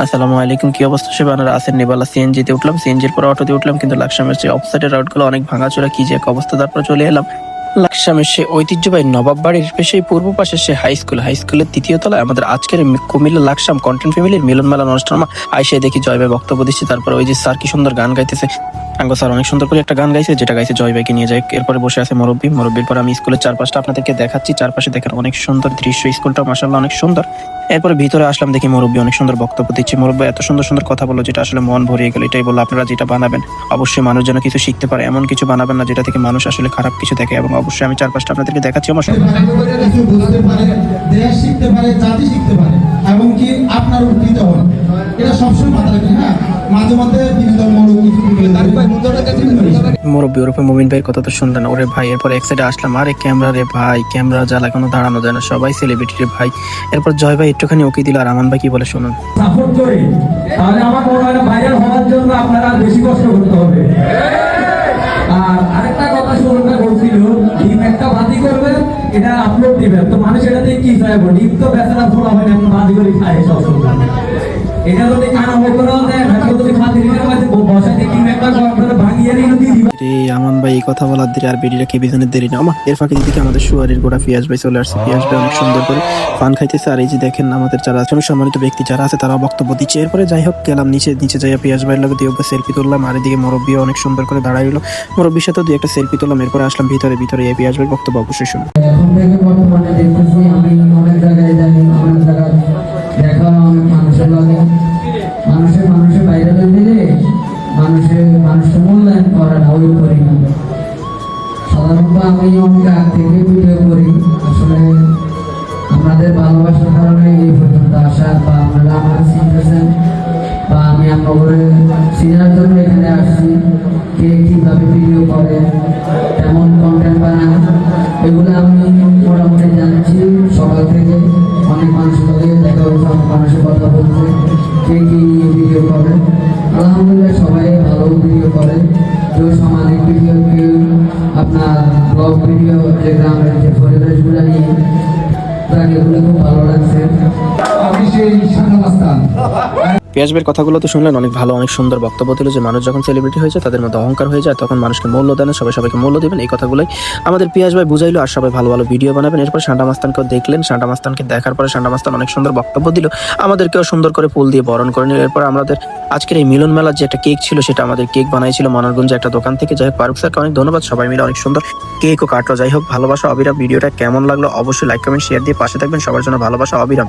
আসসালামু আলাইকুম, কি অবস্থা সবাই? আপনারা আছেন? নেবালা সিএনজিতে উঠলাম, সিএনজির পর অটোতে উঠলাম, কিন্তু লাকসামের যে অফসাইডের রোডগুলো অনেক ভাঙাচোরা, কি যে এক অবস্থা। তারপর চলে এলাম লাকসামের সে ঐতিহ্যবাহী নবাব বাড়ির সেই পূর্ব পাশে সে হাই স্কুলের তৃতীয় তলায় আমাদের আজকের কুমিল্লা লাকসাম কন্টেন্ট ফ্যামিলির মিলন মেলার অনুষ্ঠান। আইসে দেখি জয় ভাই বক্তব্য দিচ্ছে। তারপর ওই যে স্যার কি সুন্দর গান গাইতেছে, আঙ্গ স্যার অনেক সুন্দর করে একটা গান গাইছে, যেটা গাইছে জয় ভাইকে নিয়ে যায়। এরপরে বসে আছে মুরব্বির পর আমি স্কুলের চারপাশটা আপনাদেরকে দেখাচ্ছি। চারপাশে দেখেন অনেক সুন্দর দৃশ্য, স্কুলটা মাশাআল্লাহ অনেক সুন্দর। এরপরে ভিতরে আসলাম, দেখি মুরব্বী অনেক সুন্দর বক্তব্য দিচ্ছে। মুরব্বী এত সুন্দর সুন্দর কথা বললো, যেটা আসলে মন ভরিয়ে গেল। এটাই বললো, আপনারা যেটা বানাবেন অবশ্যই মানুষ যেন কিছু শিখতে পারে, এমন কিছু বানাবেন না যেটা থেকে মানুষ আসলে খারাপ কিছু দেখে। এবং অবশ্যই আমি চারপাশটা আপনাদেরকে দেখাচ্ছি। আমার কিছু বুঝতে পারে, দেশ শিখতে পারে, জাতি শিখতে পারে, এবং কি আপনার উপকৃত হন, এটা সবসময় মাথায় রাখবেন। হ্যাঁ, মাঝে মাঝে বিনোদনমূলক কিছু মুরব্বী ওরফে মুমিন ভাইয়ের কথা তো শুনলেন। ওরে ভাই, এরপর এক সাইডে আসলাম, আরে ক্যামেরা রে ভাই, ক্যামেরা জ্বালা কোনো দাঁড়ানো যায় না, সবাই সেলিব্রিটি রে ভাই। এরপর জয় ভাই একটুখানি ওকে দিল, আর আমান ভাই কি বলে শুনুন। সাপোর্ট করি, তাহলে আমার মনে হয় ভাইরাল হওয়ার জন্য আপনারা বেশি কষ্ট করতে হবে। আর আরেকটা কথা শুরুটা করছিল, ডিম একটা ভাজি করবেন, এটা আপলোড দিবেন, তো মানুষ এটাতে কি চাইবো? ডিম তো বেচারা ফোলা হয় না, ভাজি করে খায় সব সময়। এটা যদি কানা বকরা দেয়, ভাজি যদি ভাজি দিতে পারে, বসাতে ডিম একটা করে ভাঙিয়ে নিয়ে দিয়ে দিবেন। রে আমান ভাই এই কথা বলার দেরি, আর বেরিয়ে কি বিজনের দেরি না। আমার এর ফাঁকে দিকে আমাদের সুয়ারির গোড়া পিয়াজ ভাই চলে আসছে। পিয়াজ ভাই অনেক সুন্দর করে পান খাইতেছে। আর এই যে দেখেন আমাদের যারা সম্মানিত ব্যক্তি যারা আছে তারা বক্তব্য দিচ্ছে। এরপরে যাই হোক গেলাম নিচে যাইয়া পিয়াজ ভাইয়ের লগে দিয়ে সেলফি তুললাম। আর এদিকে মুরব্বীও অনেক সুন্দর করে দাঁড়াইলো, মুরব্বীর সাথে দুই একটা সেলফি তুললাম। এরপরে আসলাম ভিতরে এই পিয়াজ ভাইয়ের বক্তব্য অবশ্যই শুনুন। এখন থেকে বর্তমানে দেখতেছি আমি অনেক জায়গায় যাই, অনেক জায়গায় দেখা অনেক মানুষের লাগে, মানুষের বাইরে দিলে মানুষের মূল্যায়ন করে না, ওই করি না। সাধারণত আমি অনেক আগ থেকে ভিডিও করি, আসলে আমাদের ভালোবাসার কারণে এই পর্যন্ত আসা, বা আপনারা আমার চিনতেছেন, বা আমি আপনাদের চিনার জন্য এখানে আসছি। কে কীভাবে ভিডিও করে, কেমন কন্টেন্ট বানায়, এগুলো আমি মোটামুটি জানছি। সকাল থেকে অনেক মানুষের সাথে দেখা হয়েছে, অনেক মানুষের কথা বলছে, কে কী নিয়ে ভিডিও করে। আলহামদুলিল্লাহ সবাই ভালো ভিডিও করে, কেউ সামাজিক ভিডিও, কেউ আপনার ব্লগ ভিডিও, যে গ্রামের যে পরিবেশগুলো নিয়ে, তাকে এগুলো খুব ভালো লাগছে। আমি সেই সাংবাদিক পিয়াজ ভাইয়ের কথাগুলো তো শুনলেন, অনেক ভালো অনেক সুন্দর বক্তব্য দিল যে মানুষ যখন সেলিব্রিটি হয়ে যায় তাদের মধ্যে অহংকার হয়ে যায়, তখন মানুষকে মূল্য দেন, সবাইকে মূল্য দিবেন। এই কথাগুলোই আমাদের পিয়াজ ভাই বুঝাইলো। আর সবাই ভালো ভিডিও বানাবেন। এরপর সান্ডা মাস্তানকেও দেখলেন, সান্ডা মাস্তানকে দেখার পরে সান্ডা মাস্তান অনেক সুন্দর বক্তব্য দিল, আমাদেরকেও সুন্দর করে ফুল দিয়ে বরণ করে নিল। এরপর আমাদের আজকের এই মিলন মেলার যে একটা কেক ছিল, সেটা আমাদের কেক বানাইছিল মনারগঞ্জে একটা দোকান থেকে। যাই হোক ফারুক স্যারকে অনেক ধন্যবাদ, সবাই মিলে অনেক সুন্দর কেকও কাটলো। যাই হোক ভালোবাসা অবিরাম। ভিডিওটা কেমন লাগলো অবশ্যই লাইক কমেন্ট শেয়ার দিয়ে পাশে থাকবেন। সবার জন্য ভালোবাসা অবিরাম।